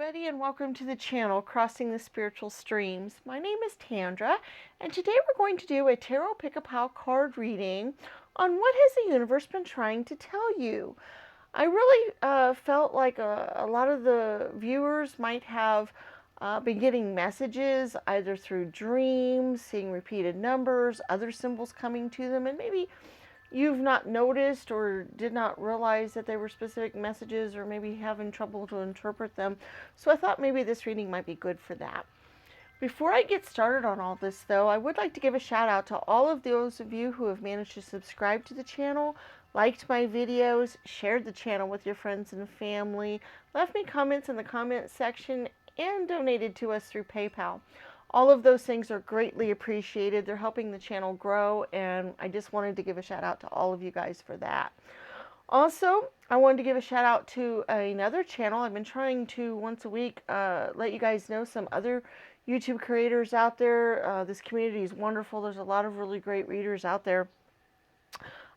everybody, and welcome to the channel Crossing the Spiritual Streams. My name is Tandra, and today we're going to do a tarot pick-a-pile card reading on what has the universe been trying to tell you. I really felt like a lot of the viewers might have been getting messages either through dreams, seeing repeated numbers, other symbols coming to them, and maybe you've not noticed or did not realize that they were specific messages, or maybe having trouble to interpret them. So I thought maybe this reading might be good for that. Before I get started on all this though, I would like to give a shout out to all of those of you who have managed to subscribe to the channel, liked my videos, shared the channel with your friends and family, left me comments in the comments section, and donated to us through PayPal. All of those things are greatly appreciated. They're helping the channel grow, and I just wanted to give a shout out to all of you guys for that. Also, I wanted to give a shout out to another channel. I've been trying to once a week let you guys know some other YouTube creators out there. This community is wonderful. There's a lot of really great readers out there.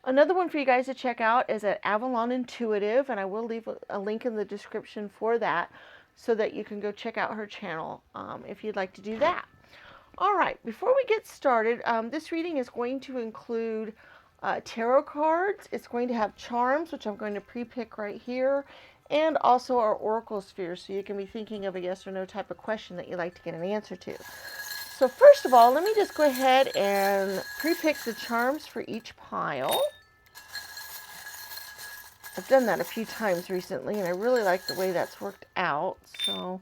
Another one for you guys to check out is at Avalon Intuitive, and I will leave a link in the description for that, so that you can go check out her channel if you'd like to do that. All right, before we get started, this reading is going to include tarot cards. It's going to have charms, which I'm going to pre-pick right here, and also our oracle spheres, so you can be thinking of a yes or no type of question that you'd like to get an answer to. So first of all, let me just go ahead and pre-pick the charms for each pile. I've done that a few times recently, and I really like the way that's worked out, so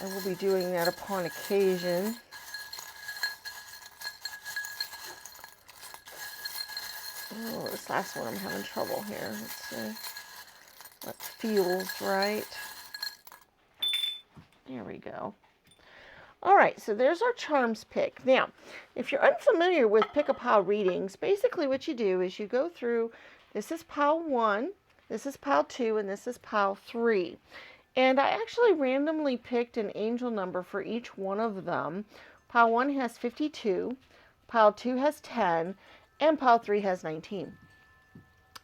I will be doing that upon occasion. Oh, this last one I'm having trouble here. Let's see. That feels right. There we go. All right, so there's our charms pick. Now, if you're unfamiliar with pick-a-pile readings, basically what you do is you go through, this is pile 1, this is pile 2, and this is pile 3. And I actually randomly picked an angel number for each one of them. Pile 1 has 52, pile 2 has 10, and pile 3 has 19.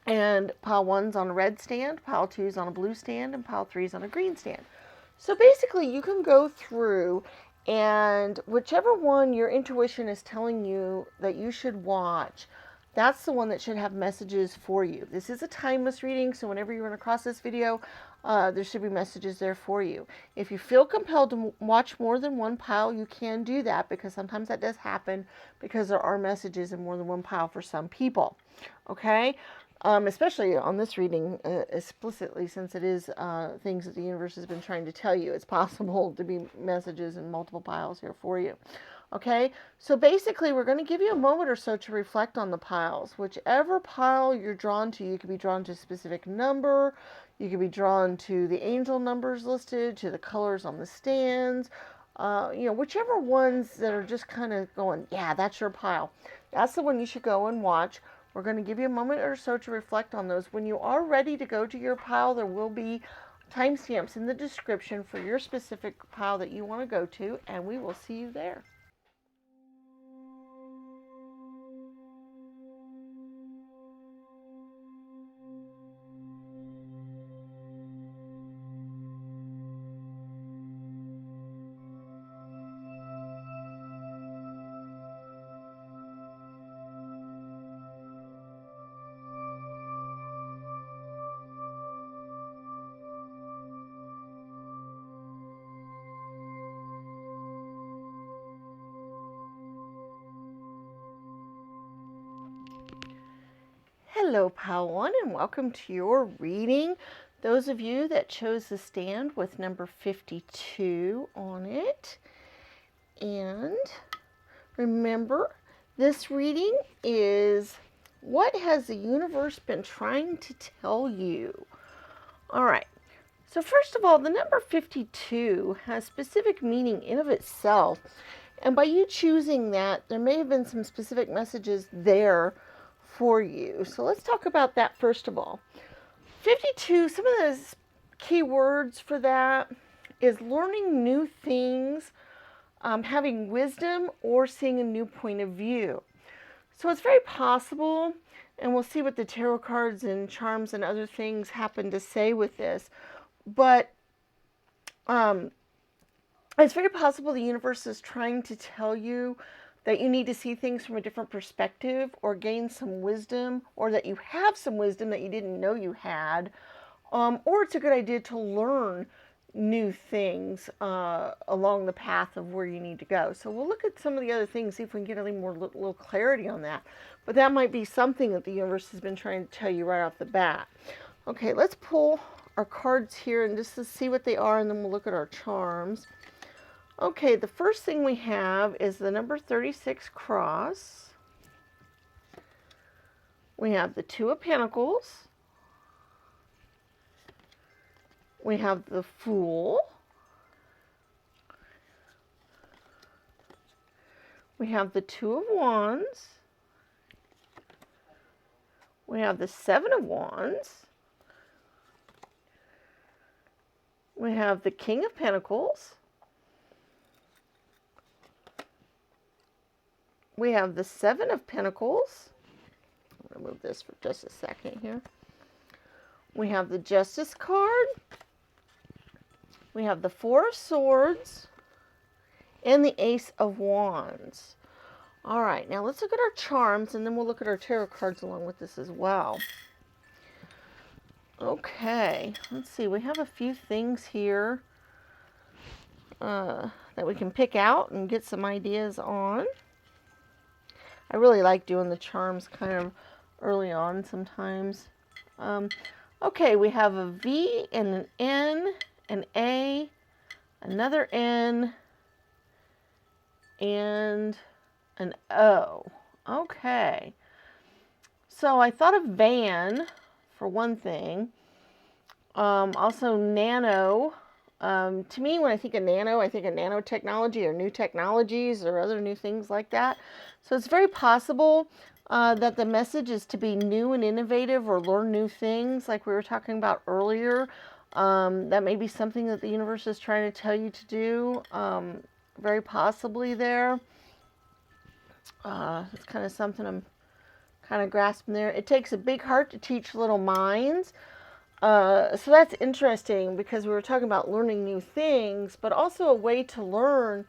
And pile 1's on a red stand, pile 2's on a blue stand, and pile 3's on a green stand. So basically you can go through, and whichever one your intuition is telling you that you should watch, that's the one that should have messages for you. This is a timeless reading, so whenever you run across this video, there should be messages there for you. If you feel compelled to watch more than one pile, you can do that, because sometimes that does happen, because there are messages in more than one pile for some people. Okay? Especially on this reading explicitly, since it is things that the universe has been trying to tell you. It's possible to be messages in multiple piles here for you. Okay, so basically we're going to give you a moment or so to reflect on the piles. Whichever pile you're drawn to, you could be drawn to a specific number, you could be drawn to the angel numbers listed, to the colors on the stands, whichever ones that are just kind of going, yeah, that's your pile. That's the one you should go and watch. We're going to give you a moment or so to reflect on those. When you are ready to go to your pile, there will be timestamps in the description for your specific pile that you want to go to, and we will see you there. Hello, pile 1, and welcome to your reading. Those of you that chose the stand with number 52 on it. And remember, this reading is what has the universe been trying to tell you? All right. So first of all, the number 52 has specific meaning in of itself. And by you choosing that, there may have been some specific messages there for you. So let's talk about that first of all. 52, some of the key words for that is learning new things, having wisdom, or seeing a new point of view. So it's very possible, and we'll see what the tarot cards and charms and other things happen to say with this, but Um, it's very possible the universe is trying to tell you that you need to see things from a different perspective or gain some wisdom, or that you have some wisdom that you didn't know you had. Or it's a good idea to learn new things along the path of where you need to go. So we'll look at some of the other things, see if we can get any more little clarity on that. But that might be something that the universe has been trying to tell you right off the bat. Okay, let's pull our cards here and just to see what they are, and then we'll look at our charms. Okay, the first thing we have is the number 36 cross. We have the Two of Pentacles. We have the Fool. We have the Two of Wands. We have the Seven of Wands. We have the King of Pentacles. We have the Seven of Pentacles. I'm going to move this for just a second here. We have the Justice card. We have the Four of Swords. And the Ace of Wands. All right, now let's look at our charms, and then we'll look at our tarot cards along with this as well. Okay, let's see. We have a few things here that we can pick out and get some ideas on. I really like doing the charms kind of early on sometimes. Okay, we have a V and an N, an A, another N, and an O. Okay. So I thought of van for one thing. Also nano. To me, when I think of nanotechnology or new technologies or other new things like that. So it's very possible that the message is to be new and innovative or learn new things like we were talking about earlier. That may be something that the universe is trying to tell you to do. Very possibly there. It's kind of something I'm kind of grasping there. It takes a big heart to teach little minds. So that's interesting because we were talking about learning new things, but also a way to learn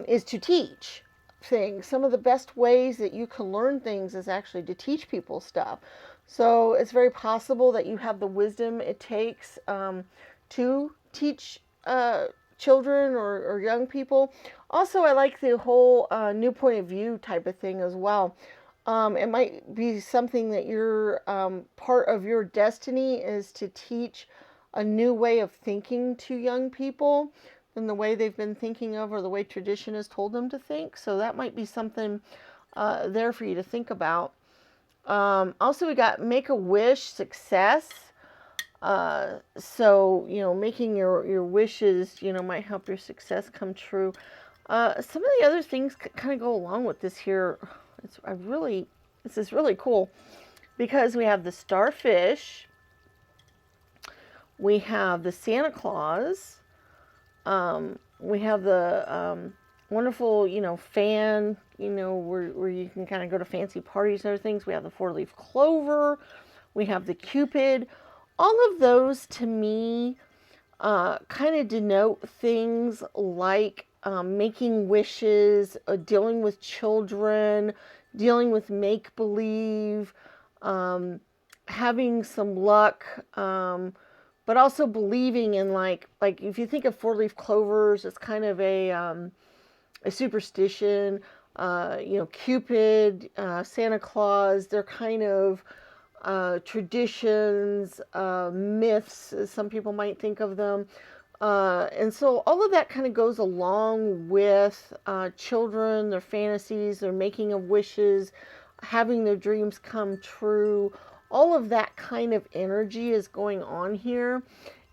is to teach things. Some of the best ways that you can learn things is actually to teach people stuff. So it's very possible that you have the wisdom it takes to teach children or young people. Also, I like the whole new point of view type of thing as well. It might be something that you're part of your destiny is to teach a new way of thinking to young people than the way they've been thinking of or the way tradition has told them to think. So that might be something there for you to think about. Also, we got make a wish, success. So, making your wishes, might help your success come true. Some of the other things kind of go along with this here. This is really cool because we have the starfish, we have the Santa Claus, we have the wonderful, fan, where you can kind of go to fancy parties and other things. We have the four-leaf clover, we have the Cupid. All of those to me kind of denote things like making wishes, dealing with children, dealing with make-believe, having some luck, but also believing in like if you think of four-leaf clovers, it's kind of a superstition. Cupid, Santa Claus, they're kind of traditions, myths, as some people might think of them. And so all of that kind of goes along with children, their fantasies, their making of wishes, having their dreams come true. All of that kind of energy is going on here.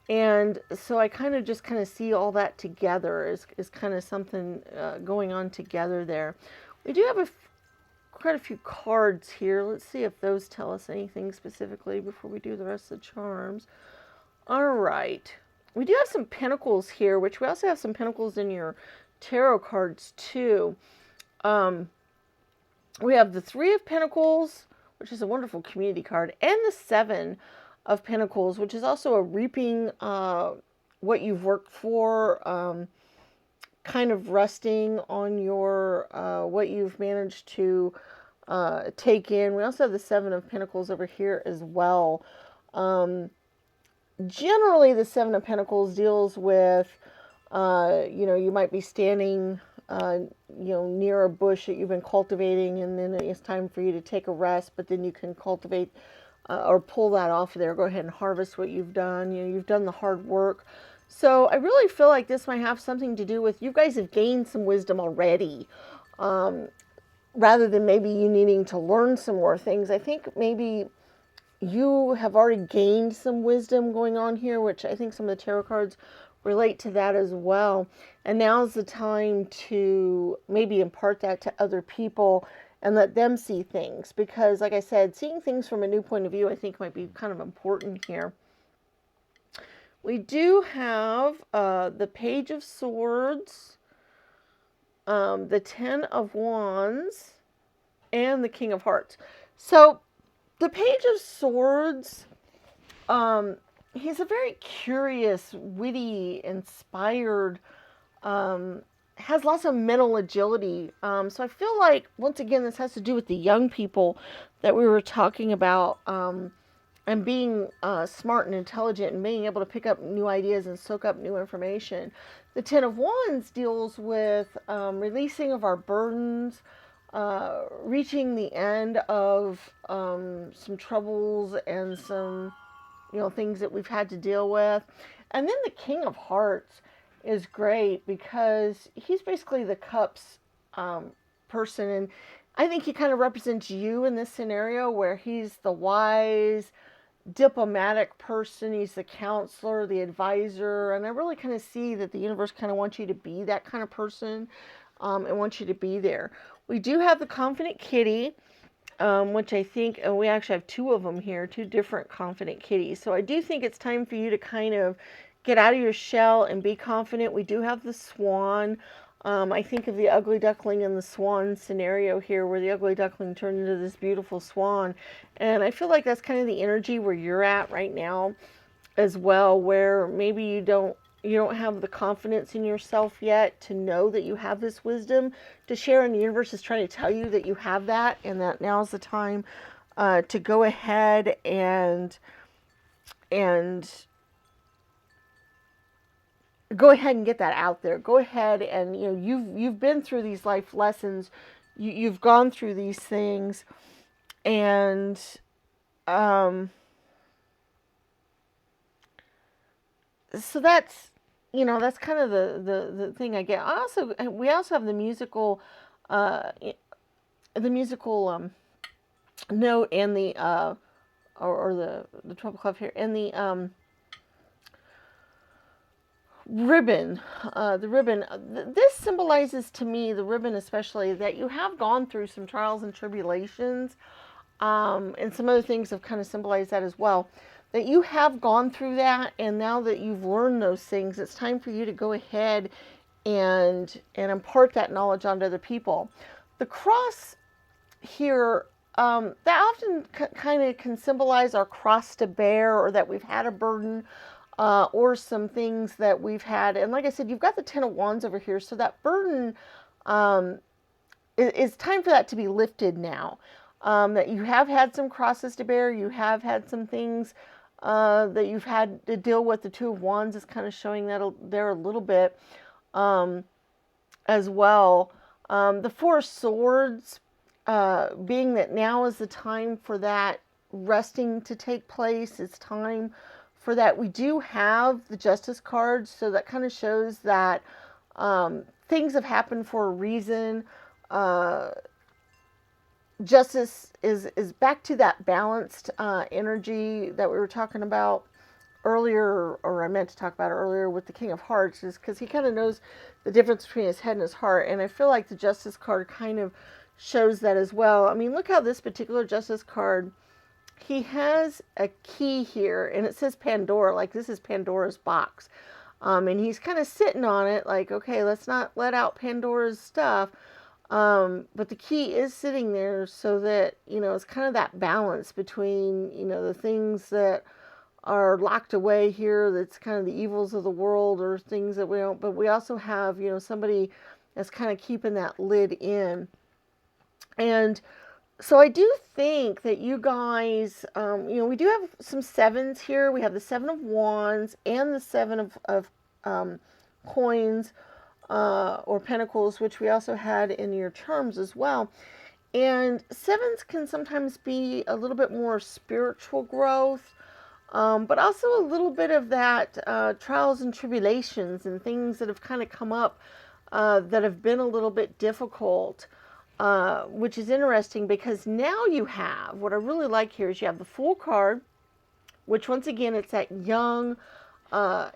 And so I kind of see all that together is kind of something going on together there. We do have quite a few cards here. Let's see if those tell us anything specifically before we do the rest of the charms. All right. We do have some pentacles here, which we also have some pentacles in your tarot cards too. We have the Three of Pentacles, which is a wonderful community card, and the Seven of Pentacles, which is also a reaping what you've worked for, kind of resting on your what you've managed to take in. We also have the Seven of Pentacles over here as well. Generally, the Seven of Pentacles deals with, you might be standing, near a bush that you've been cultivating, and then it's time for you to take a rest, but then you can cultivate or pull that off of there. Go ahead and harvest what you've done. You've done the hard work. So I really feel like this might have something to do with you guys have gained some wisdom already. Rather than maybe you needing to learn some more things, I think maybe you have already gained some wisdom going on here, which I think some of the tarot cards relate to that as well. And now's the time to maybe impart that to other people and let them see things. Because, like I said, seeing things from a new point of view, I think might be kind of important here. We do have the Page of Swords, the Ten of Wands, and the King of Hearts. So, the Page of Swords, he's a very curious, witty, inspired, has lots of mental agility. So I feel like, once again, this has to do with the young people that we were talking about, and being smart and intelligent and being able to pick up new ideas and soak up new information. The Ten of Wands deals with releasing of our burdens, reaching the end of some troubles and some things that we've had to deal with. And then the King of Hearts is great because he's basically the cups person, and I think he kind of represents you in this scenario, where he's the wise, diplomatic person. He's the counselor, the advisor, and I really kind of see that the universe kind of wants you to be that kind of person, and wants you to be there. We do have the Confident Kitty, which I think, and we actually have two of them here, two different Confident Kitties. So I do think it's time for you to kind of get out of your shell and be confident. We do have the Swan. I think of the ugly duckling and the swan scenario here, where the ugly duckling turned into this beautiful swan. And I feel like that's kind of the energy where you're at right now as well, where maybe you don't have the confidence in yourself yet to know that you have this wisdom to share, and the universe is trying to tell you that you have that, and that now's the time to go ahead and go ahead and get that out there. Go ahead and you've been through these life lessons, you've gone through these things, and so that's that's kind of the thing I get. We also have the musical note and the or the 12 o'clock here, and the ribbon. The ribbon, this symbolizes to me, the ribbon especially, that you have gone through some trials and tribulations, and some other things have kind of symbolized that as well, that you have gone through that, and now that you've learned those things, it's time for you to go ahead and impart that knowledge onto other people. The cross here, that often kind of can symbolize our cross to bear, or that we've had a burden, or some things that we've had. And like I said, you've got the Ten of Wands over here, so that burden, it's time for that to be lifted now. That you have had some crosses to bear, you have had some things that you've had to deal with. The Two of Wands is kind of showing that there a little bit as well. The Four of Swords, being that now is the time for that resting to take place. It's time for that. We do have the Justice card, so that kind of shows that things have happened for a reason. Justice is back to that balanced energy that we were talking about earlier, or I meant to talk about earlier with the King of Hearts, is because he kind of knows the difference between his head and his heart. And I feel like the Justice card kind of shows that as well. I mean, look how this particular Justice card, he has a key here, and it says Pandora, like this is Pandora's box. And he's kind of sitting on it like, okay, let's not let out Pandora's stuff. But the key is sitting there, so that, it's kind of that balance between, the things that are locked away here. That's kind of the evils of the world or things that we don't. But we also have, somebody that's kind of keeping that lid in. And so I do think that you guys, we do have some sevens here. We have the Seven of Wands and the Seven of coins or pentacles, which we also had in your charms as well. And sevens can sometimes be a little bit more spiritual growth, but also a little bit of that trials and tribulations and things that have kind of come up that have been a little bit difficult. Which is interesting because now you have, what I really like here is you have the Fool card, which once again, it's that young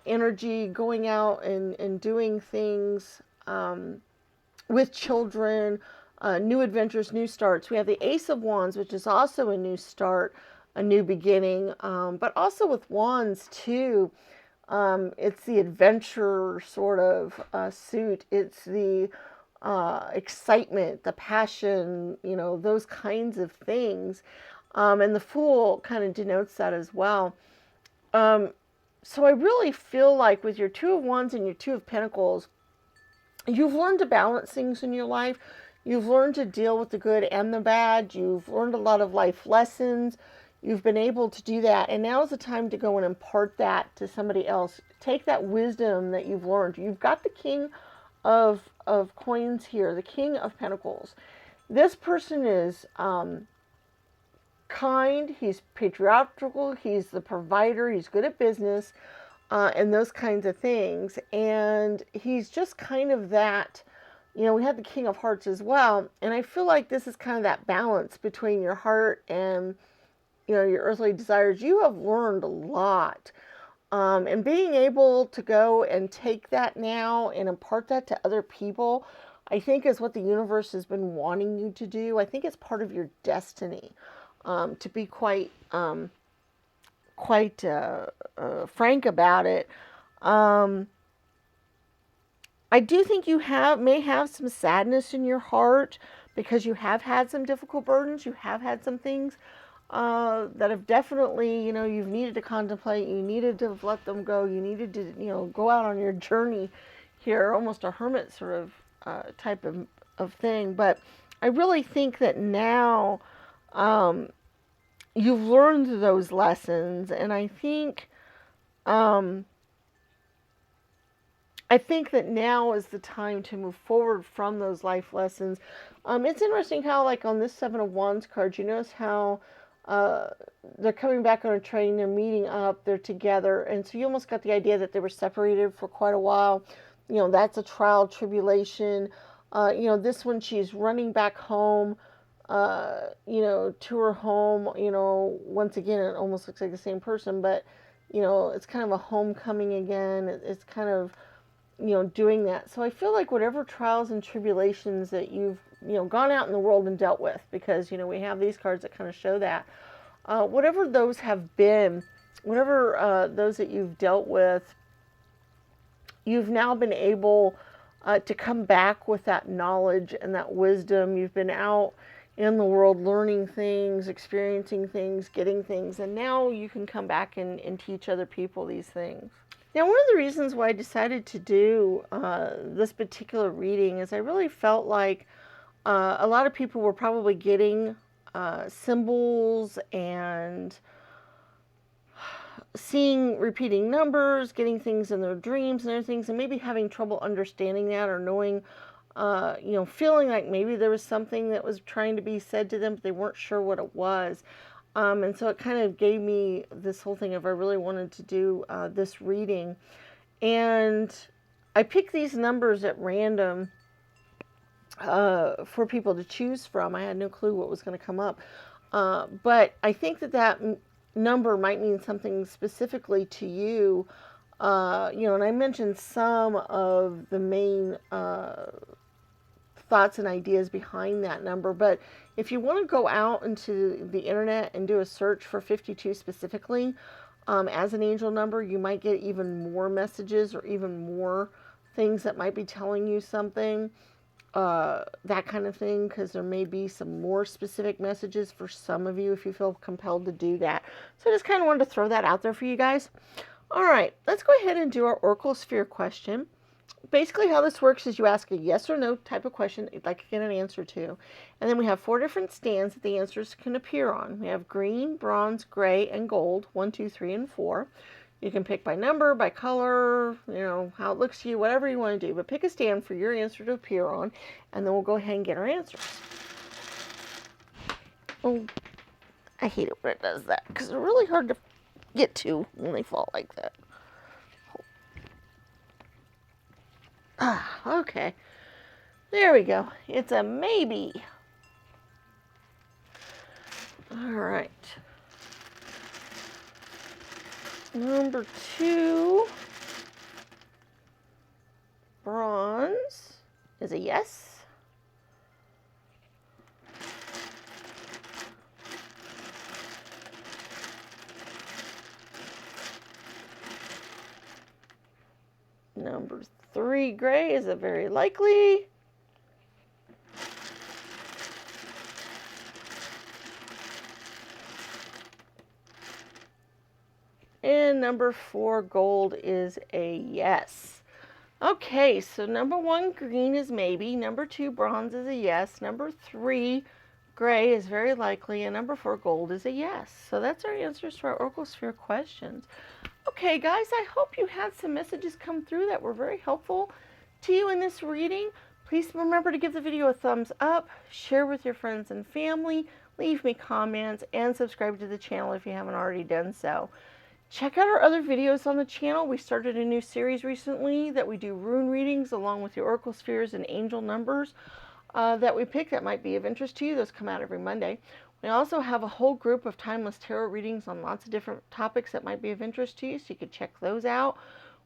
energy going out and doing things with children, new adventures, new starts. We have the Ace of Wands, which is also a new start, a new beginning, but also with Wands too. It's the adventure sort of suit. It's the excitement, the passion, those kinds of things. And the Fool kind of denotes that as well. So I really feel like with your Two of Wands and your Two of Pentacles, you've learned to balance things in your life. You've learned to deal with the good and the bad. You've learned a lot of life lessons. You've been able to do that. And now is the time to go and impart that to somebody else. Take that wisdom that you've learned. You've got the King of coins here, the King of Pentacles. This person is kind, he's patriarchal, he's the provider, he's good at business, and those kinds of things. And he's just kind of that, we have the King of Hearts as well. And I feel like this is kind of that balance between your heart and, your earthly desires. You have learned a lot. And being able to go and take that now and impart that to other people, I think is what the universe has been wanting you to do. I think it's part of your destiny, to be quite frank about it. I do think you may have some sadness in your heart because you have had some difficult burdens. You have had some things that have definitely, you've needed to contemplate, you needed to let them go, you needed to, go out on your journey here, almost a hermit sort of type of thing. But I really think that now you've learned those lessons, and I think that now is the time to move forward from those life lessons. It's interesting how, like on this Seven of Wands card, you notice how they're coming back on a train, they're meeting up, they're together, and so you almost got the idea that they were separated for quite a while. That's a trial, tribulation. This one, she's running back home, to her home. Once again, it almost looks like the same person, but it's kind of a homecoming again. It's kind of doing that. So I feel like whatever trials and tribulations that you've gone out in the world and dealt with, because we have these cards that kind of show that, whatever those have been, whatever those that you've dealt with, you've now been able to come back with that knowledge and that wisdom. You've been out in the world learning things, experiencing things, getting things, and now you can come back and teach other people these things. Now, one of the reasons why I decided to do this particular reading is I really felt like a lot of people were probably getting symbols and seeing repeating numbers, getting things in their dreams and other things, and maybe having trouble understanding that or knowing, feeling like maybe there was something that was trying to be said to them, but they weren't sure what it was. And so it kind of gave me this whole thing of I really wanted to do this reading. And I picked these numbers at random for people to choose from. I had no clue what was going to come up. But I think that number might mean something specifically to you. And I mentioned some of the main thoughts and ideas behind that number. But if you want to go out into the internet and do a search for 52 specifically as an angel number, you might get even more messages or even more things that might be telling you something. that kind of thing, because there may be some more specific messages for some of you if you feel compelled to do that. So I just kind of wanted to throw that out there for you guys. All right, let's go ahead and do our Oracle Sphere question. Basically how this works is you ask a yes or no type of question that you'd like to get an answer to. And then we have 4 different stands that the answers can appear on. We have green, bronze, gray, and gold, 1, 2, 3, and 4. You can pick by number, by color, how it looks to you, whatever you want to do. But pick a stand for your answer to appear on, and then we'll go ahead and get our answers. Oh, I hate it when it does that, because they're really hard to get to when they fall like that. Okay. There we go. It's a maybe. All right. Number 2, bronze, is a yes. Number 3, gray, is a very likely. And number 4, gold, is a yes. Okay, so number 1, green, is maybe. Number 2, bronze, is a yes. Number 3, gray, is very likely. And number 4, gold, is a yes. So that's our answers to our Oracle Sphere questions. Okay, guys, I hope you had some messages come through that were very helpful to you in this reading. Please remember to give the video a thumbs up, share with your friends and family, leave me comments, and subscribe to the channel if you haven't already done so. Check out our other videos on the channel. We started a new series recently that we do rune readings along with the Oracle Spheres and angel numbers that we pick that might be of interest to you. Those come out every Monday. We also have a whole group of timeless tarot readings on lots of different topics that might be of interest to you, so you could check those out.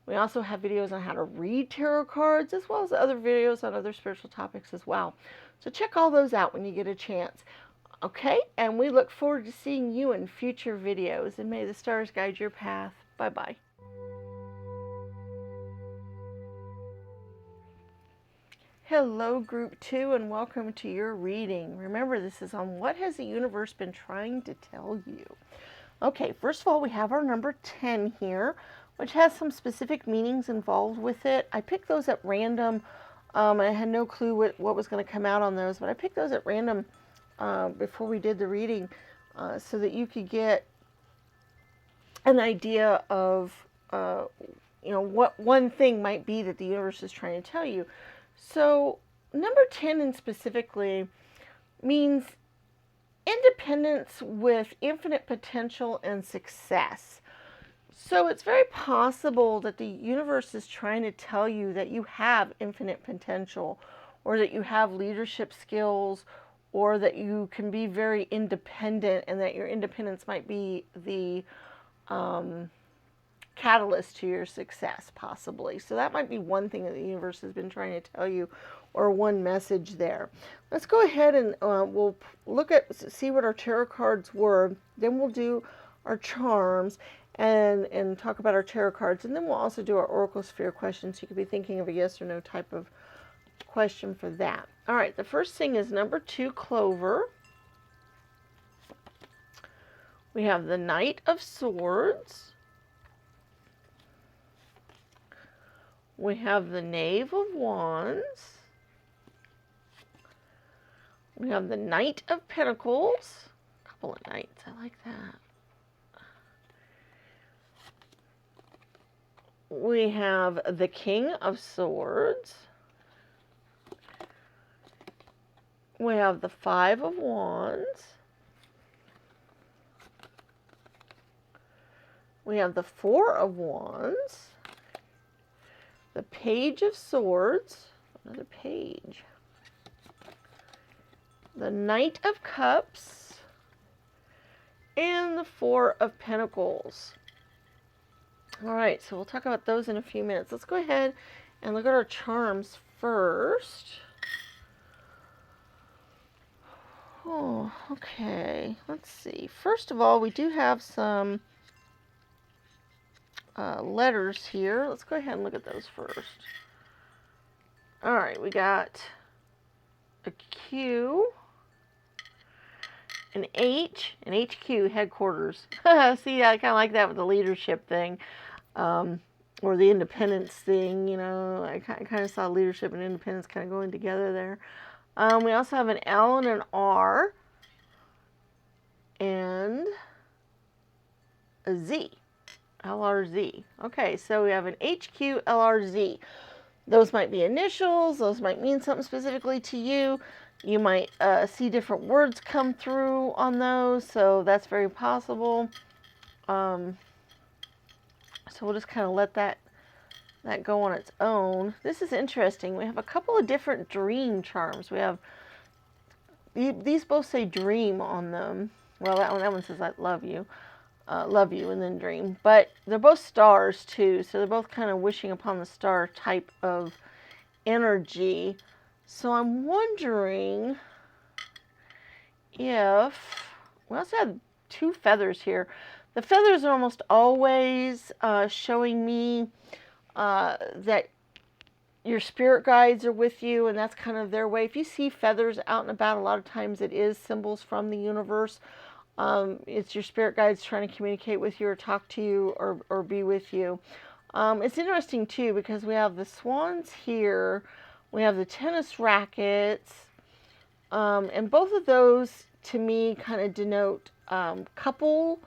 We also have videos on how to read tarot cards, as well as other videos on other spiritual topics as well. So check all those out when you get a chance. Okay, and we look forward to seeing you in future videos, and may the stars guide your path. Bye-bye. Hello, Group 2, and welcome to your reading. Remember, this is on what has the universe been trying to tell you. Okay, first of all, we have our number 10 here, which has some specific meanings involved with it. I picked those at random. I had no clue what was going to come out on those, but I picked those at random before we did the reading so that you could get an idea of what one thing might be that the universe is trying to tell you. So number 10 in specifically means independence with infinite potential and success. So it's very possible that the universe is trying to tell you that you have infinite potential, or that you have leadership skills, or that you can be very independent, and that your independence might be the catalyst to your success, possibly. So that might be one thing that the universe has been trying to tell you, or one message there. Let's go ahead and we'll see what our tarot cards were. Then we'll do our charms and talk about our tarot cards, and then we'll also do our Oracle Sphere questions. You could be thinking of a yes or no type of question for that. All right, the first thing is number 2, clover. We have the Knight of Swords. We have the Knave of Wands. We have the Knight of Pentacles. A couple of knights, I like that. We have the King of Swords. We have the 5 of Wands. We have the 4 of Wands. The Page of Swords. Another page. The Knight of Cups. And the 4 of Pentacles. All right, so we'll talk about those in a few minutes. Let's go ahead and look at our charms first. Oh, okay. Let's see. First of all, we do have some letters here. Let's go ahead and look at those first. All right, we got a Q, an H, an HQ, headquarters. See, I kind of like that with the leadership thing, or the independence thing. You know, I kind of saw leadership and independence kind of going together there. We also have an L and an R, and a Z. LRZ. Okay, so we have an HQ, LRZ. Those might be initials. Those might mean something specifically to you. You might see different words come through on those, so that's very possible. So we'll just kind of let that go on its own. This is interesting. We have a couple of different dream charms. We have these both say dream on them. Well, that one says I love you. Love you, and then dream. But they're both stars too, so they're both kind of wishing upon the star type of energy. So I'm wondering if we also have two feathers here. The feathers are almost always showing me that your spirit guides are with you, and that's kind of their way. If you see feathers out and about, a lot of times it is symbols from the universe. It's your spirit guides trying to communicate with you or talk to you or be with you. It's interesting too because we have the swans here, we have the tennis rackets, and both of those to me kind of denote couple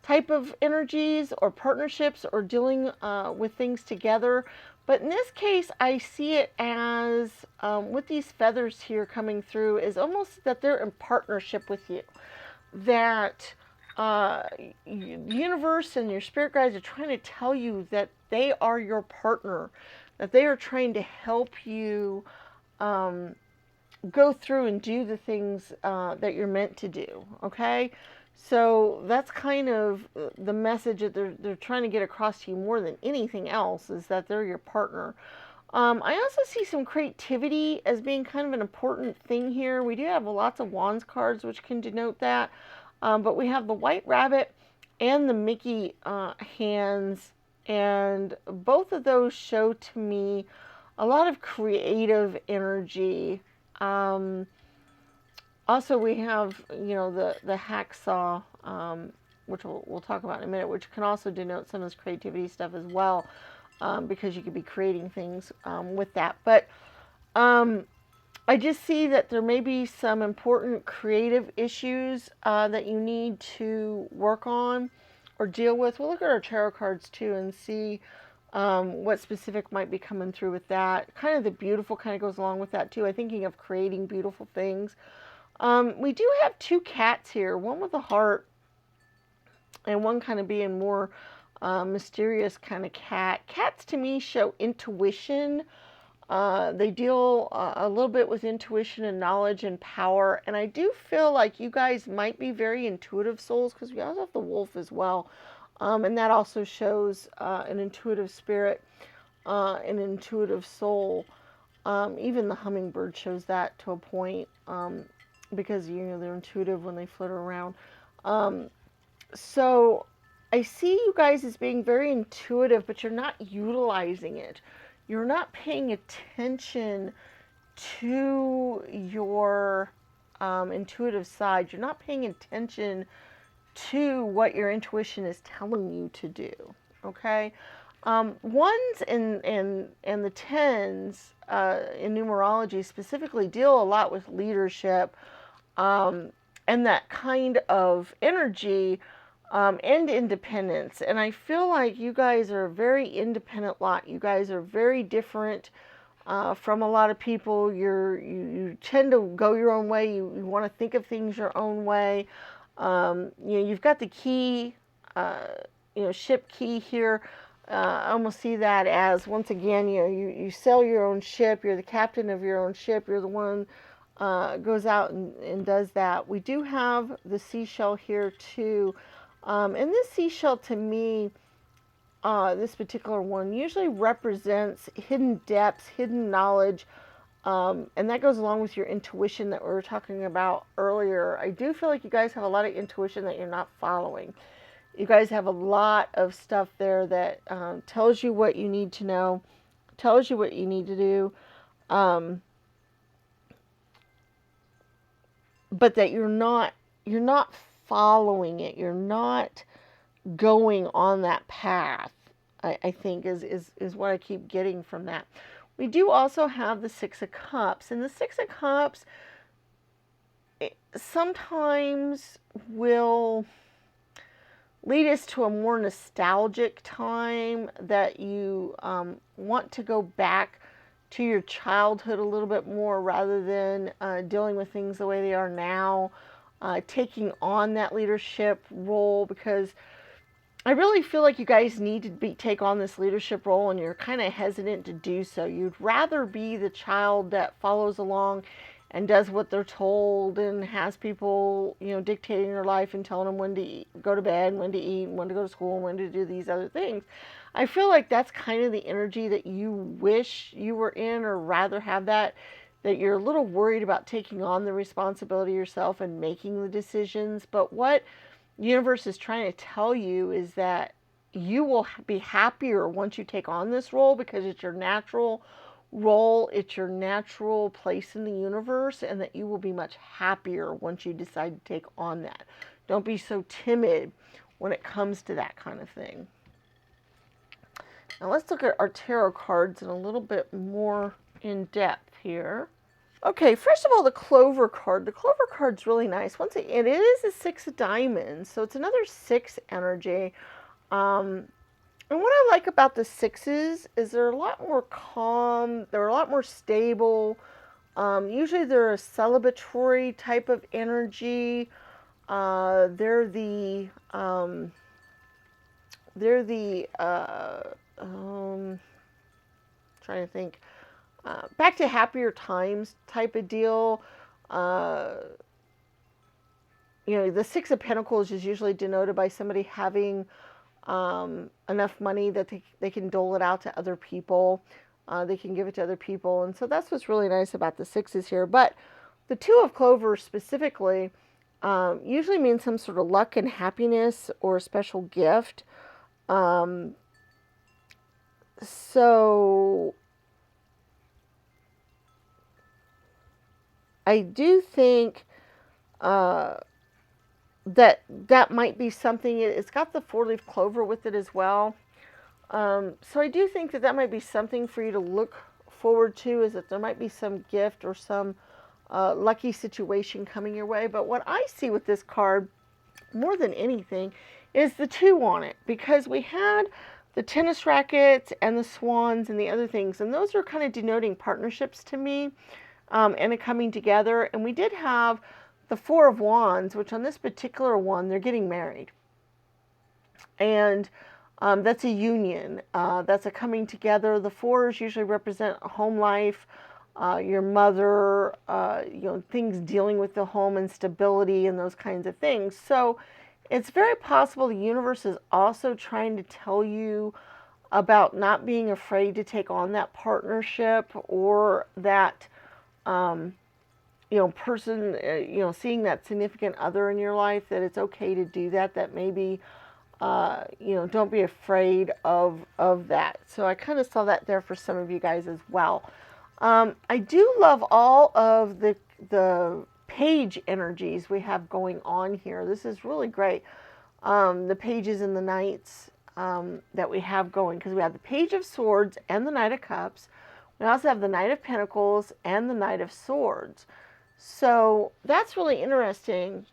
type of energies or partnerships or dealing with things together. But in this case, I see it as, with these feathers here coming through, is almost that they're in partnership with you. That the universe and your spirit guides are trying to tell you that they are your partner, that they are trying to help you go through and do the things that you're meant to do. Okay, so that's kind of the message that they're trying to get across to you more than anything else, is that they're your partner. I also see some creativity as being kind of an important thing here. We do have lots of wands cards which can denote that, but we have the white rabbit and the Mickey hands, and both of those show to me a lot of creative energy. Also, we have, you know, the hacksaw, which we'll talk about in a minute, which can also denote some of this creativity stuff as well. Because you could be creating things with that. But I just see that there may be some important creative issues that you need to work on or deal with. We'll look at our tarot cards too and see what specific might be coming through with that. Kind of the beautiful kind of goes along with that too. I'm thinking of creating beautiful things. We do have two cats here, one with a heart and one kind of being more mysterious kind of cat. Cats to me show intuition. They deal a little bit with intuition and knowledge and power. And I do feel like you guys might be very intuitive souls, because we also have the wolf as well. And that also shows an intuitive spirit, an intuitive soul. Even the hummingbird shows that to a point, because, you know, they're intuitive when they flutter around. So I see you guys as being very intuitive, but you're not utilizing it. You're not paying attention to your intuitive side. You're not paying attention to what your intuition is telling you to do. Okay? Ones and the tens in numerology specifically deal a lot with leadership and that kind of energy. And independence. And I feel like you guys are a very independent lot. You guys are very different from a lot of people. You tend to go your own way. You want to think of things your own way. You know, you've got the key, you know, ship key here. I almost see that as, once again, you know, you sail your own ship. You're the captain of your own ship. You're the one goes out and does that. We do have the seashell here too. And this seashell, to me, this particular one, usually represents hidden depths, hidden knowledge, and that goes along with your intuition that we were talking about earlier. I do feel like you guys have a lot of intuition that you're not following. You guys have a lot of stuff there that tells you what you need to know, tells you what you need to do. but that you're not following it. You're not going on that path. I think is what I keep getting from that. We do also have the Six of Cups, and the Six of Cups sometimes will lead us to a more nostalgic time, that you want to go back to your childhood a little bit more, rather than dealing with things the way they are now, taking on that leadership role, because I really feel like you guys need to take on this leadership role, and you're kind of hesitant to do so. You'd rather be the child that follows along and does what they're told, and has people, dictating their life and telling them when to go to bed, when to eat, when to go to school, when to do these other things. I feel like that's kind of the energy that you wish you were in, or rather have that you're a little worried about taking on the responsibility yourself and making the decisions. But what the universe is trying to tell you is that you will be happier once you take on this role, because it's your natural role, it's your natural place in the universe, and that you will be much happier once you decide to take on that. Don't be so timid when it comes to that kind of thing. Now let's look at our tarot cards in a little bit more in depth here. Okay, first of all, the Clover card. The Clover card's really nice. Once again, it is a Six of Diamonds, so it's another six energy. And what I like about the sixes is they're a lot more calm, they're a lot more stable. Usually they're a celebratory type of energy. They're the trying to think, back to happier times type of deal. The Six of Pentacles is usually denoted by somebody having enough money that they can dole it out to other people. They can give it to other people. And so that's what's really nice about the sixes here. But the Two of Clover specifically usually means some sort of luck and happiness or a special gift. So I do think that might be something. It's got the four-leaf clover with it as well. So I do think that might be something for you to look forward to, is that there might be some gift or some lucky situation coming your way. But what I see with this card, more than anything, is the two on it, because we had the tennis rackets and the swans and the other things, and those are kind of denoting partnerships to me, and a coming together. And we did have the Four of Wands, which on this particular one, they're getting married. And that's a union. That's a coming together. The fours usually represent a home life, your mother, things dealing with the home and stability and those kinds of things. So it's very possible the universe is also trying to tell you about not being afraid to take on that partnership, or that person, seeing that significant other in your life, that it's okay to do that, that maybe, don't be afraid of that. So I kind of saw that there for some of you guys as well. I do love all of the page energies we have going on here. This is really great. The pages and the knights that we have going, because we have the Page of Swords and the Knight of Cups. We also have the Knight of Pentacles and the Knight of Swords. So that's really interesting,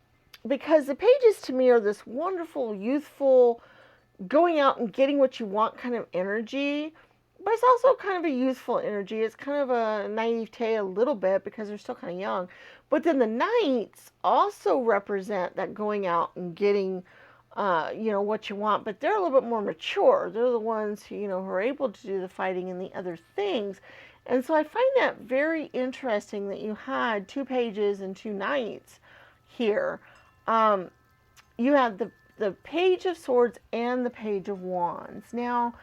because the pages to me are this wonderful, youthful, going out and getting what you want kind of energy. But it's also kind of a youthful energy. It's kind of a naivete a little bit, because they're still kind of young. But then the knights also represent that going out and getting, what you want. But they're a little bit more mature. They're the ones who, who are able to do the fighting and the other things. And so I find that very interesting that you had two pages and two knights here. You have the Page of Swords and the Page of Wands. Now,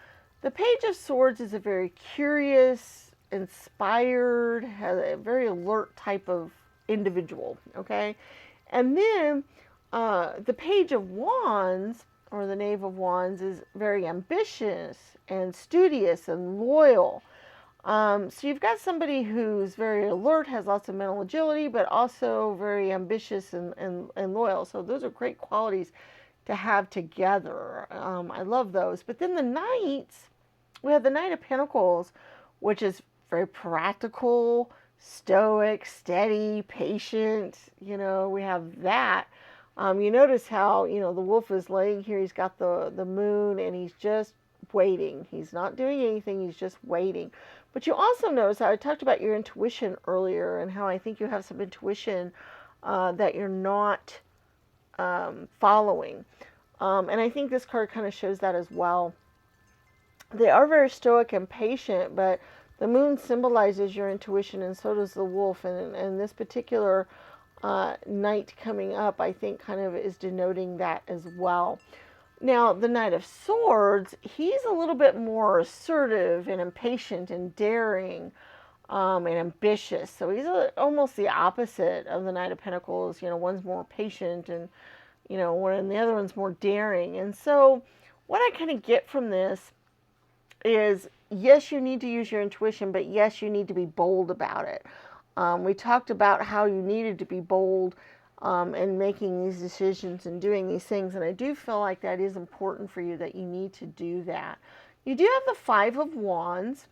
the Page of Swords is a very curious, inspired, has a very alert type of individual, okay? And then the Page of Wands, or the Knave of Wands, is very ambitious and studious and loyal. So you've got somebody who's very alert, has lots of mental agility, but also very ambitious and loyal. So those are great qualities to have together. I love those. But then the knights, we have the Knight of Pentacles, which is very practical, stoic, steady, patient. We have that. You notice how, the wolf is laying here. He's got the moon and he's just waiting. He's not doing anything. He's just waiting. But you also notice how I talked about your intuition earlier and how I think you have some intuition that you're not following. And I think this card kind of shows that as well. They are very stoic and patient, but the moon symbolizes your intuition, and so does the wolf. And this particular knight coming up, I think, kind of is denoting that as well. Now, the Knight of Swords, he's a little bit more assertive and impatient and daring and ambitious. So he's almost the opposite of the Knight of Pentacles. One's more patient and, and the other one's more daring. And so what I kind of get from this is, yes, you need to use your intuition, but yes, you need to be bold about it. We talked about how you needed to be bold in making these decisions and doing these things, and I do feel like that is important for you, that you need to do that. You do have the Five of Wands,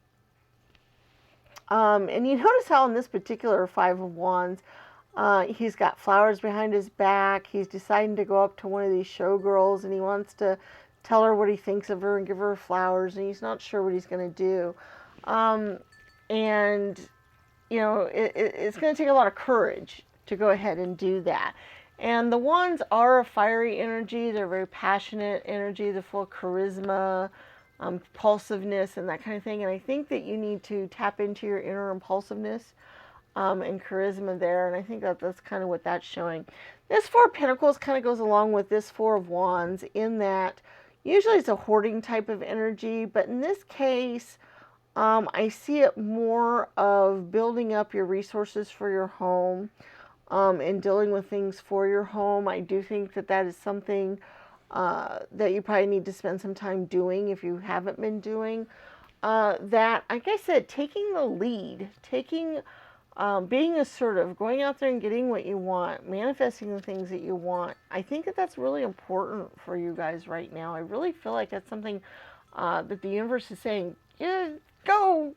and you notice how in this particular Five of Wands, he's got flowers behind his back. He's deciding to go up to one of these showgirls, and he wants to tell her what he thinks of her and give her flowers, and he's not sure what he's going to do. And, it's going to take a lot of courage to go ahead and do that. And the Wands are a fiery energy. They're very passionate energy. They're full of charisma, impulsiveness, and that kind of thing. And I think that you need to tap into your inner impulsiveness and charisma there. And I think that's kind of what that's showing. This Four of Pentacles kind of goes along with this Four of Wands in that usually it's a hoarding type of energy, but in this case, I see it more of building up your resources for your home and dealing with things for your home. I do think that is something that you probably need to spend some time doing if you haven't been doing. That, like I said, taking the lead, being assertive, going out there and getting what you want, manifesting the things that you want. I think that's really important for you guys right now. I really feel like that's something that the universe is saying, yeah, go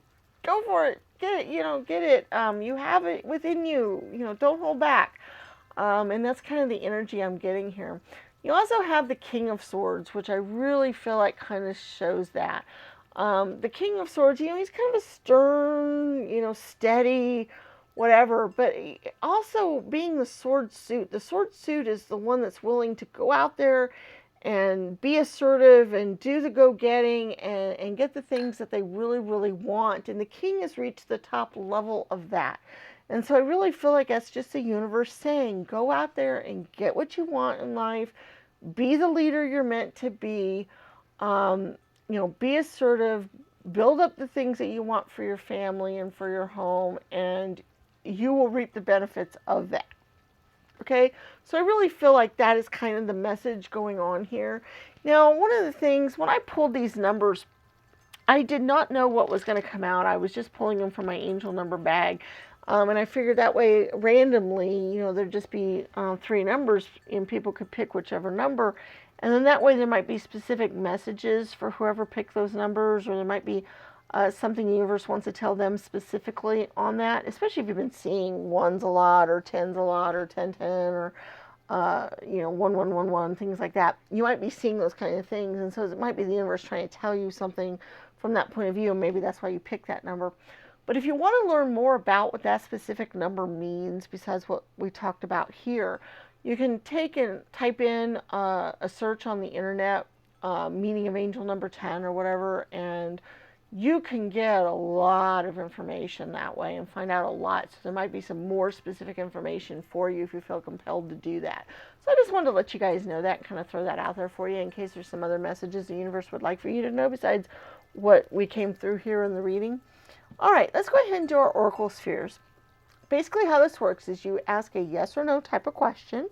for it. Get it, get it. You have it within you, don't hold back. And that's kind of the energy I'm getting here. You also have the King of Swords, which I really feel like kind of shows that. The King of Swords, he's kind of a stern, steady, whatever, but also being the sword suit. The sword suit is the one that's willing to go out there and be assertive and do the go-getting and get the things that they really, really want. And the king has reached the top level of that. And so I really feel like that's just the universe saying, go out there and get what you want in life. Be the leader you're meant to be. Be assertive. Build up the things that you want for your family and for your home, and you will reap the benefits of that. Okay, so I really feel like that is kind of the message going on here. Now, one of the things, when I pulled these numbers, I did not know what was going to come out. I was just pulling them from my angel number bag. And I figured that way, randomly, there'd just be 3 numbers, and people could pick whichever number. And then that way there might be specific messages for whoever picked those numbers, or there might be something the universe wants to tell them specifically on that, especially if you've been seeing ones a lot, or tens a lot, or 1010, or 1111, things like that. You might be seeing those kind of things, and so it might be the universe trying to tell you something from that point of view, and maybe that's why you pick that number. But if you want to learn more about what that specific number means, besides what we talked about here, you can take and type in a search on the internet, meaning of angel number 10 or whatever, and you can get a lot of information that way and find out a lot. So there might be some more specific information for you if you feel compelled to do that. So I just wanted to let you guys know that and kind of throw that out there for you in case there's some other messages the universe would like for you to know besides what we came through here in the reading. All right, let's go ahead and do our oracle spheres. Basically how this works is you ask a yes or no type of question,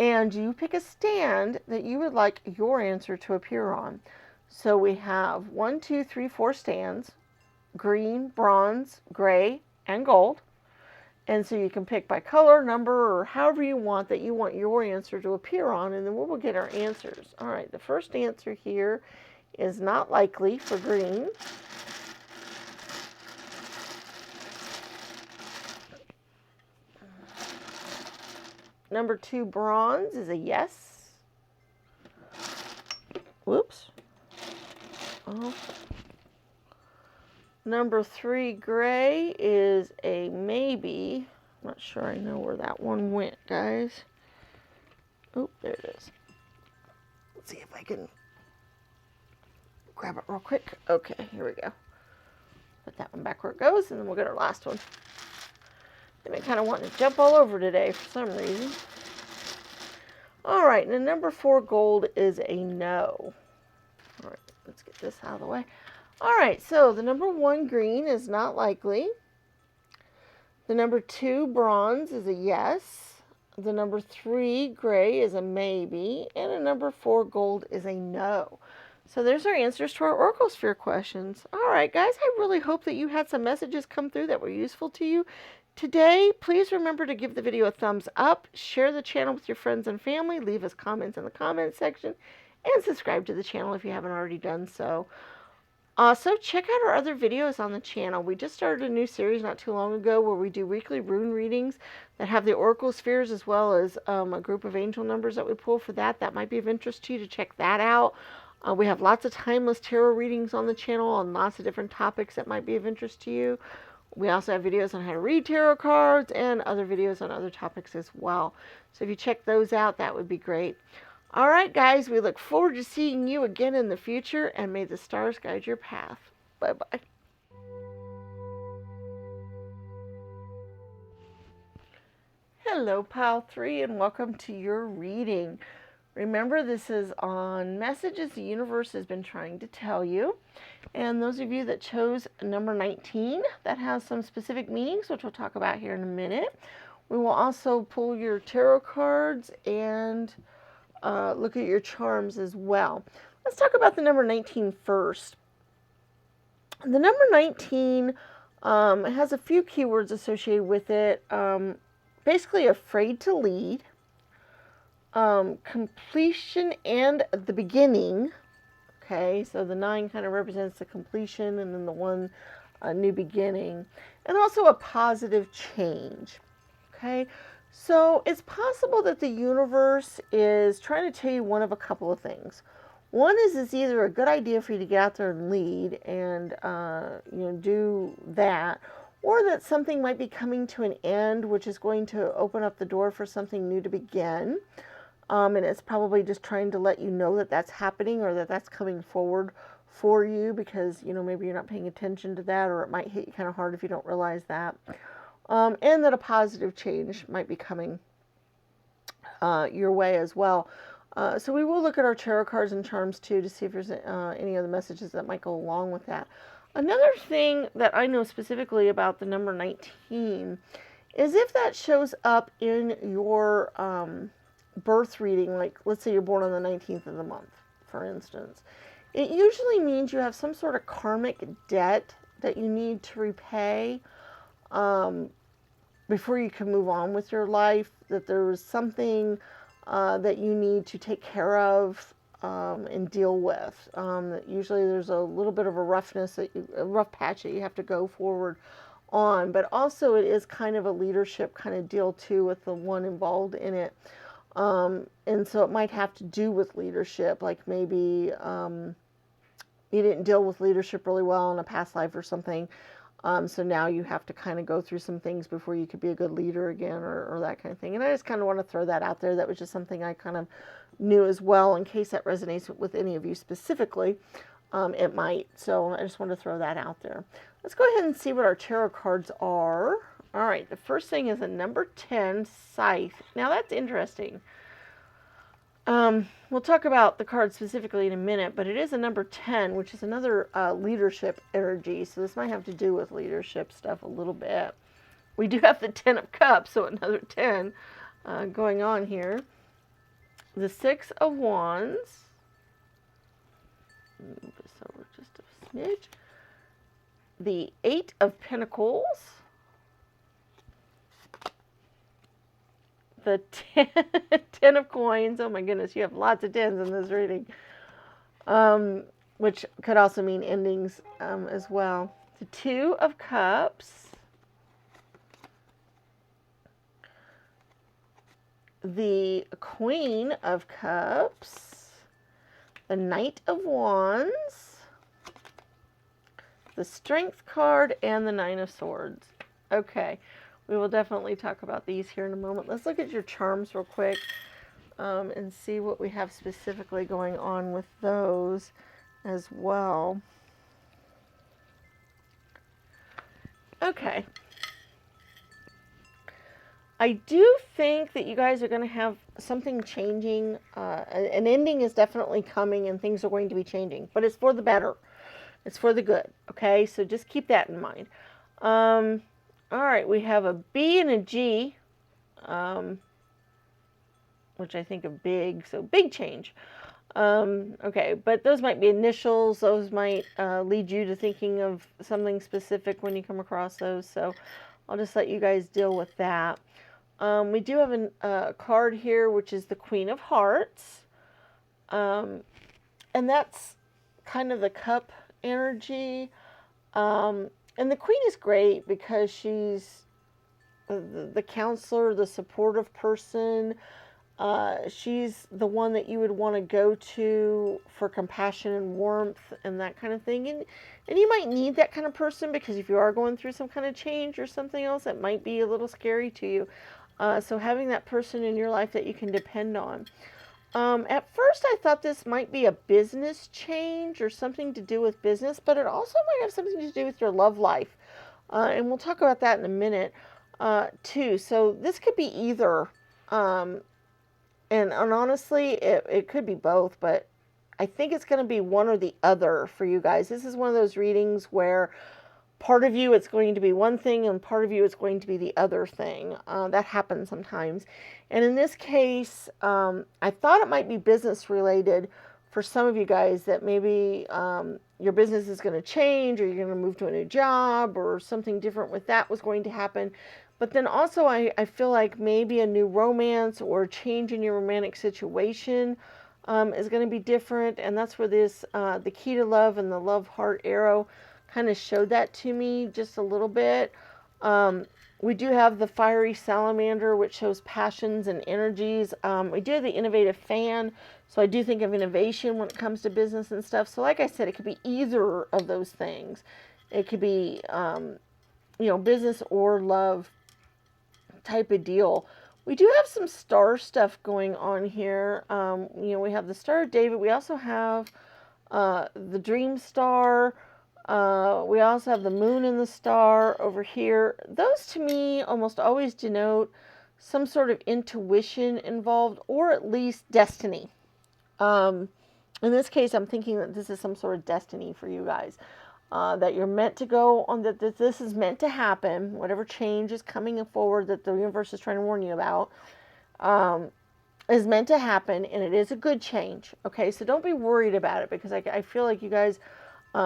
and you pick a stand that you would like your answer to appear on. So we have 1, 2, 3, 4 stands. green, bronze, gray, and gold. And so you can pick by color, number, or however you want that you want your answer to appear on, and then we will get our answers. All right, the first answer here is not likely for green. Number 2, bronze, is a yes. Whoops. Oh. Number 3, gray, is a maybe. I'm not sure I know where that one went, guys. Oh, there it is. Let's see if I can grab it real quick. Okay, here we go. Put that one back where it goes, and then we'll get our last one. They've been kind of wanting to jump all over today for some reason. All right, and then number 4, gold, is a no. All right, let's get this out of the way. All right, so the number 1, green, is not likely. The number 2, bronze, is a yes. The number 3, gray, is a maybe. And a number 4, gold, is a no. So there's our answers to our Oracle Sphere questions. All right, guys, I really hope that you had some messages come through that were useful to you today. Please remember to give the video a thumbs up, share the channel with your friends and family, leave us comments in the comments section, and subscribe to the channel if you haven't already done so. Also, check out our other videos on the channel. We just started a new series not too long ago where we do weekly rune readings that have the Oracle Spheres as well as a group of angel numbers that we pull for that. That might be of interest to you to check that out. We have lots of timeless tarot readings on the channel on lots of different topics that might be of interest to you. We also have videos on how to read tarot cards and other videos on other topics as well. So if you check those out, that would be great. All right, guys, we look forward to seeing you again in the future, and may the stars guide your path. Bye-bye. Hello, Pile 3, and welcome to your reading. Remember, this is on messages the universe has been trying to tell you. And those of you that chose number 19, that has some specific meanings, which we'll talk about here in a minute. We will also pull your tarot cards and look at your charms as well. Let's talk about the number 19 first. The number 19 has a few keywords associated with it. Basically, afraid to lead, completion and the beginning. Okay, so the 9 kind of represents the completion, and then the 1, a new beginning, and also a positive change. Okay, so it's possible that the universe is trying to tell you one of a couple of things. One is it's either a good idea for you to get out there and lead and do that, or that something might be coming to an end, which is going to open up the door for something new to begin. And it's probably just trying to let you know that that's happening, or that that's coming forward for you, because maybe you're not paying attention to that, or it might hit you kind of hard if you don't realize that. And that a positive change might be coming your way as well. So we will look at our tarot cards and charms too to see if there's any other messages that might go along with that. Another thing that I know specifically about the number 19 is if that shows up in your birth reading, like let's say you're born on the 19th of the month, for instance, it usually means you have some sort of karmic debt that you need to repay before you can move on with your life, that there is something that you need to take care of and deal with. That usually there's a little bit of a roughness, a rough patch that you have to go forward on, but also it is kind of a leadership kind of deal too with the one involved in it. And so it might have to do with leadership, like maybe you didn't deal with leadership really well in a past life or something. So now you have to kind of go through some things before you could be a good leader again, or that kind of thing. And I just kind of want to throw that out there. That was just something I kind of knew as well, in case that resonates with any of you specifically. It might. So I just want to throw that out there. Let's go ahead and see what our tarot cards are. All right, the first thing is a number 10, Scythe. Now that's interesting. We'll talk about the card specifically in a minute, but it is a number 10, which is another leadership energy. So this might have to do with leadership stuff a little bit. We do have the 10 of Cups, so another 10 going on here. The 6 of Wands. Move this over just a smidge. the Eight of Pentacles, the Ten of Coins. Oh my goodness, you have lots of tens in this reading, which could also mean endings as well. The Two of Cups, the Queen of Cups, the Knight of Wands, the Strength card, and the Nine of Swords. Okay, we will definitely talk about these here in a moment. Let's look at your charms real quick and see what we have specifically going on with those as well. Okay. I do think that you guys are going to have something changing. An ending is definitely coming and things are going to be changing, but it's for the better. It's for the good. Okay, so just keep that in mind. All right, we have a B and a G, which I think of big, so big change. Okay, but those might be initials. Those might lead you to thinking of something specific when you come across those. So I'll just let you guys deal with that. We do have a card here, which is the Queen of Hearts. And that's kind of the cup energy. And the Queen is great because she's the counselor, the supportive person. She's the one that you would want to go to for compassion and warmth and that kind of thing. And you might need that kind of person because if you are going through some kind of change or something else, it might be a little scary to you. So having that person in your life that you can depend on. At first I thought this might be a business change or something to do with business, but it also might have something to do with your love life. And we'll talk about that in a minute too. So this could be either, and honestly, it could be both, but I think it's going to be one or the other for you guys. This is one of those readings where part of you it's going to be one thing and part of you it's going to be the other thing. That happens sometimes. And in this case, I thought it might be business related for some of you guys, that maybe your business is going to change or you're going to move to a new job or something different with that was going to happen. But then also I feel like maybe a new romance or a change in your romantic situation is going to be different. And that's where this, the key to love and the love heart arrow kind of showed that to me just a little bit. We do have the fiery salamander, which shows passions and energies. We do have the innovative fan. So I do think of innovation when it comes to business and stuff. So like I said, it could be either of those things. It could be, business or love type of deal. We do have some star stuff going on here. We have the Star of David. We also have the Dream Star. We also have the Moon and the Star over here. Those to me almost always denote some sort of intuition involved, or at least destiny. In this case, I'm thinking that this is some sort of destiny for you guys. That you're meant to go on, that this is meant to happen. Whatever change is coming forward that the universe is trying to warn you about is meant to happen, and it is a good change. Okay, so don't be worried about it, because I feel like you guys,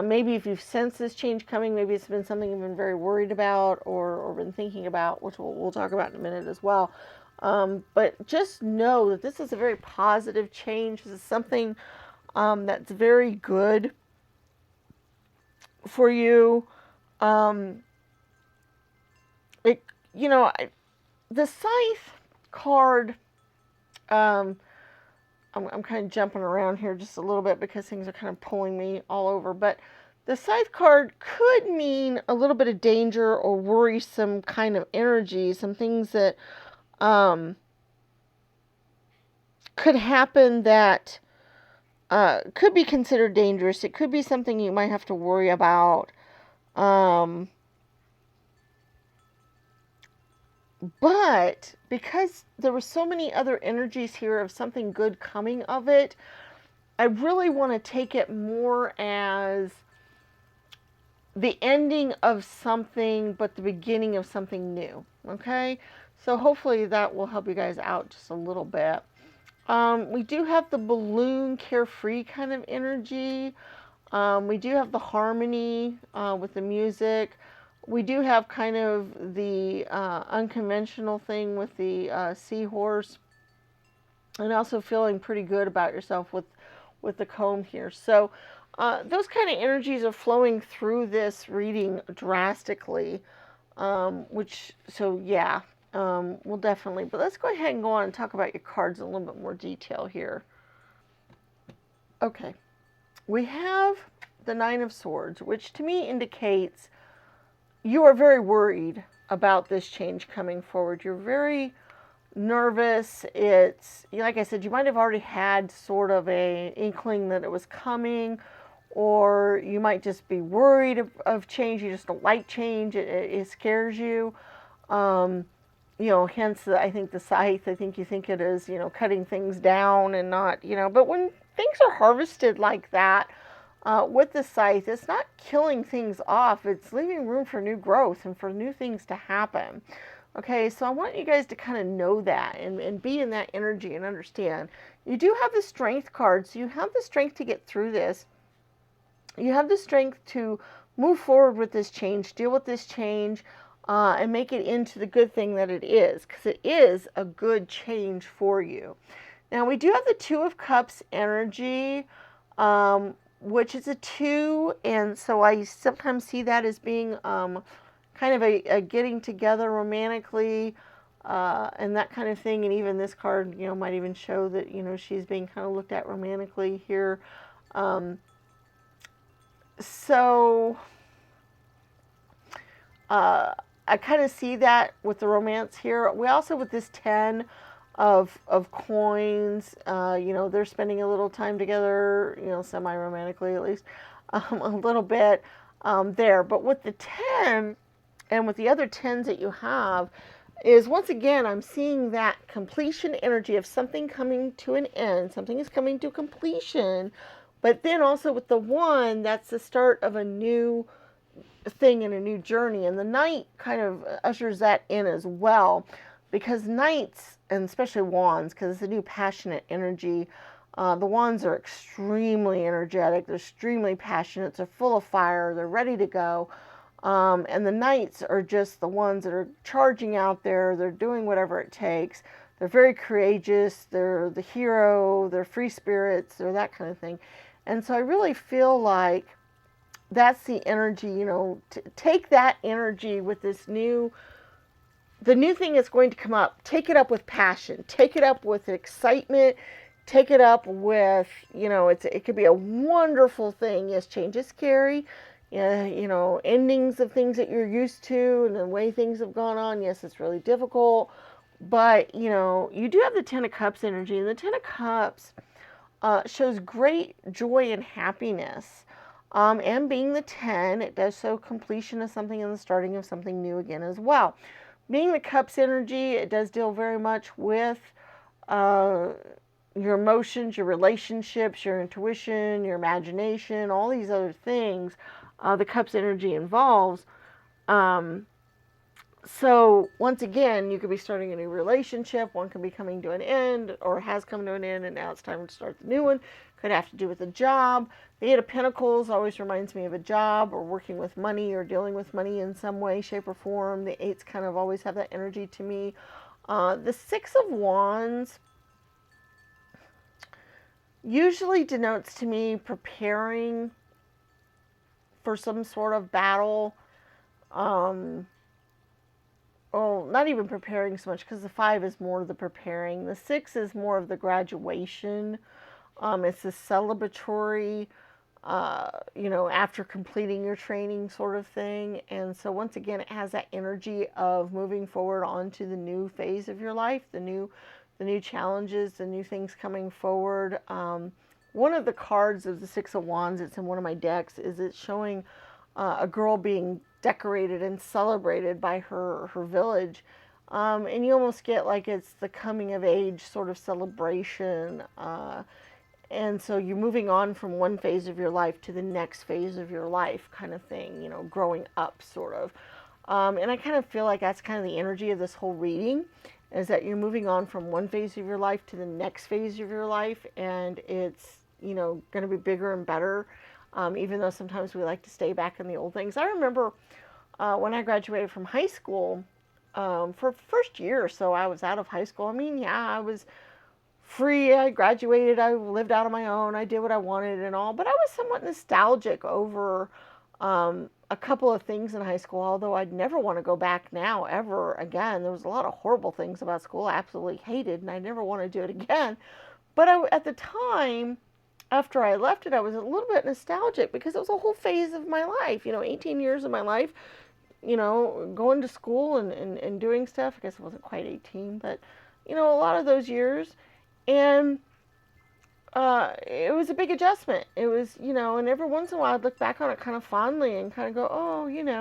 maybe if you've sensed this change coming, maybe it's been something you've been very worried about or been thinking about, which we'll talk about in a minute as well. But just know that this is a very positive change. This is something that's very good for you. The Scythe card, I'm kind of jumping around here just a little bit because things are kind of pulling me all over, but the Scythe card could mean a little bit of danger or worrisome kind of energy, some things that could happen that could be considered dangerous. It could be something you might have to worry about. But because there were so many other energies here of something good coming of it, I really want to take it more as the ending of something, but the beginning of something new. Okay? So hopefully that will help you guys out just a little bit. We do have the balloon carefree kind of energy. We do have the harmony with the music. We do have kind of the unconventional thing with the seahorse, and also feeling pretty good about yourself with the comb here. So those kind of energies are flowing through this reading drastically. Which so yeah, we'll definitely. But let's go ahead and go on and talk about your cards in a little bit more detail here. Okay, we have the Nine of Swords, which to me indicates you are very worried about this change coming forward. You're very nervous. It's like I said, you might have already had sort of a inkling that it was coming, or you might just be worried of change. You just don't like change. It scares you. Um, hence I think the scythe. I think you think it is, cutting things down and not, But when things are harvested like that, with the scythe, it's not killing things off. It's leaving room for new growth and for new things to happen. Okay, so I want you guys to kind of know that and be in that energy and understand. You do have the strength card, so you have the strength to get through this. You have the strength to move forward with this change, deal with this change, and make it into the good thing that it is, because it is a good change for you. Now, we do have the Two of Cups energy, which is a 2, and so I sometimes see that as being kind of a getting together romantically, and that kind of thing. And even this card, might even show that, she's being kind of looked at romantically here. So I kind of see that with the romance here. We also, with this 10 of coins, they're spending a little time together, semi-romantically at least, a little bit there. But with the 10 and with the other 10s that you have, is once again, I'm seeing that completion energy of something coming to an end. Something is coming to completion. But then also with the 1, that's the start of a new thing and a new journey. And the Knight kind of ushers that in as well. Because Knights, and especially Wands, because it's a new passionate energy, the Wands are extremely energetic. They're extremely passionate. They're full of fire. They're ready to go. And the Knights are just the ones that are charging out there. They're doing whatever it takes. They're very courageous. They're the hero. They're free spirits. They're that kind of thing. And so I really feel like that's the energy, to take that energy with the new thing that's going to come up. Take it up with passion. Take it up with excitement. Take it up with, it could be a wonderful thing. Yes, change is scary. Endings of things that you're used to and the way things have gone on. Yes, it's really difficult. But, you do have the Ten of Cups energy. And the Ten of Cups shows great joy and happiness. And being the 10, it does show completion of something and the starting of something new again as well. Being the Cups energy, it does deal very much with your emotions, your relationships, your intuition, your imagination, all these other things the Cups energy involves. So once again, you could be starting a new relationship. One could be coming to an end or has come to an end, and now it's time to start the new one. Could have to do with a job. The Eight of Pentacles always reminds me of a job or working with money or dealing with money in some way, shape, or form. The Eights kind of always have that energy to me. The Six of Wands usually denotes to me preparing for some sort of battle. Not even preparing so much, because the 5 is more of the preparing. The 6 is more of the graduation. It's a celebratory, after completing your training sort of thing. And so once again, it has that energy of moving forward onto the new phase of your life, the new challenges, the new things coming forward. One of the cards of the Six of Wands, it's in one of my decks, is it's showing a girl being decorated and celebrated by her village. And you almost get like it's the coming of age sort of celebration. And so you're moving on from one phase of your life to the next phase of your life kind of thing, growing up sort of. And I kind of feel like that's kind of the energy of this whole reading, is that you're moving on from one phase of your life to the next phase of your life, and it's, going to be bigger and better. even though sometimes we like to stay back in the old things. I remember when I graduated from high school, for first year or so, I was out of high school. I mean, yeah, I was free. I graduated. I lived out on my own. I did what I wanted and all. But I was somewhat nostalgic over a couple of things in high school, although I'd never want to go back now ever again. There was a lot of horrible things about school I absolutely hated, and I never want to do it again. But at the time, after I left it, I was a little bit nostalgic because it was a whole phase of my life. 18 years of my life, going to school and doing stuff. I guess I wasn't quite 18, but, a lot of those years. And it was a big adjustment. It was, and every once in a while I'd look back on it kind of fondly and kind of go, oh, and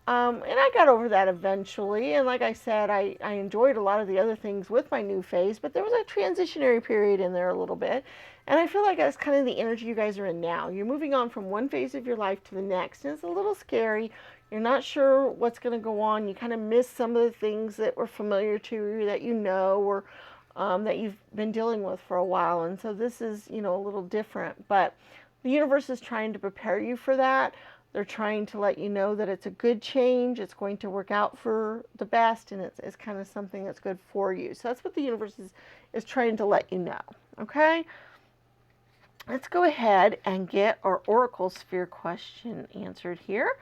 I got over that eventually. And like I said, I enjoyed a lot of the other things with my new phase, but there was a transitionary period in there a little bit. And I feel like that's kind of the energy you guys are in now. You're moving on from one phase of your life to the next, and it's a little scary. You're not sure what's going to go on. You kind of miss some of the things that were familiar to you, that or that you've been dealing with for a while. And so this is, a little different. But the universe is trying to prepare you for that. They're trying to let you know that it's a good change. It's going to work out for the best, and it's kind of something that's good for you. So that's what the universe is trying to let you know. Okay? Let's go ahead and get our Oracle Sphere question answered here.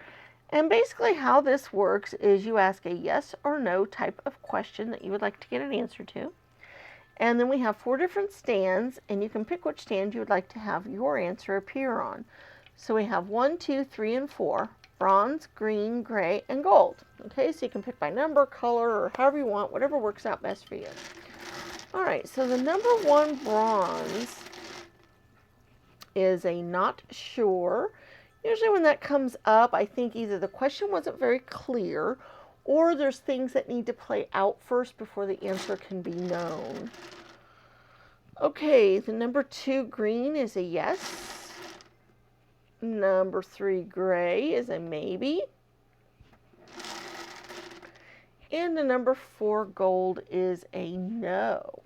And basically how this works is you ask a yes or no type of question that you would like to get an answer to. And then we have 4 different stands, and you can pick which stand you would like to have your answer appear on. So we have 1, 2, 3, and 4, bronze, green, gray, and gold. Okay, so you can pick by number, color, or however you want, whatever works out best for you. All right, so the number 1 bronze is a not sure. Usually when that comes up, I think either the question wasn't very clear, or there's things that need to play out first before the answer can be known. Okay, the number 2 green is a yes. Number 3 gray is a maybe. And the number 4 gold is a no.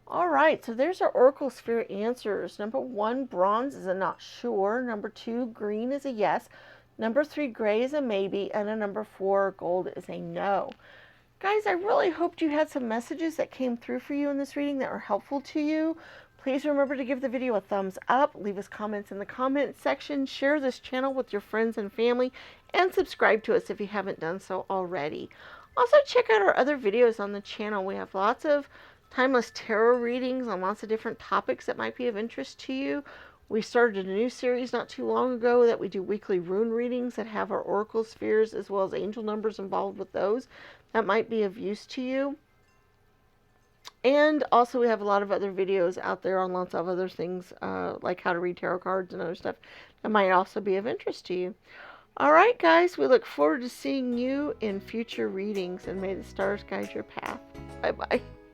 All right, so there's our Oracle Sphere answers. Number 1 bronze is a not sure. Number 2 green is a yes. Number 3 gray is a maybe. And a number 4 gold is a no. Guys, I really hoped you had some messages that came through for you in this reading that were helpful to you. Please remember to give the video a thumbs up, leave us comments in the comment section, share this channel with your friends and family, and subscribe to us if you haven't done so already. Also, check out our other videos on the channel. We have lots of timeless tarot readings on lots of different topics that might be of interest to you. We started a new series not too long ago that we do weekly rune readings that have our oracle spheres as well as angel numbers involved with those. That might be of use to you. And also we have a lot of other videos out there on lots of other things like how to read tarot cards and other stuff that might also be of interest to you. All right, guys, we look forward to seeing you in future readings, and may the stars guide your path. Bye-bye.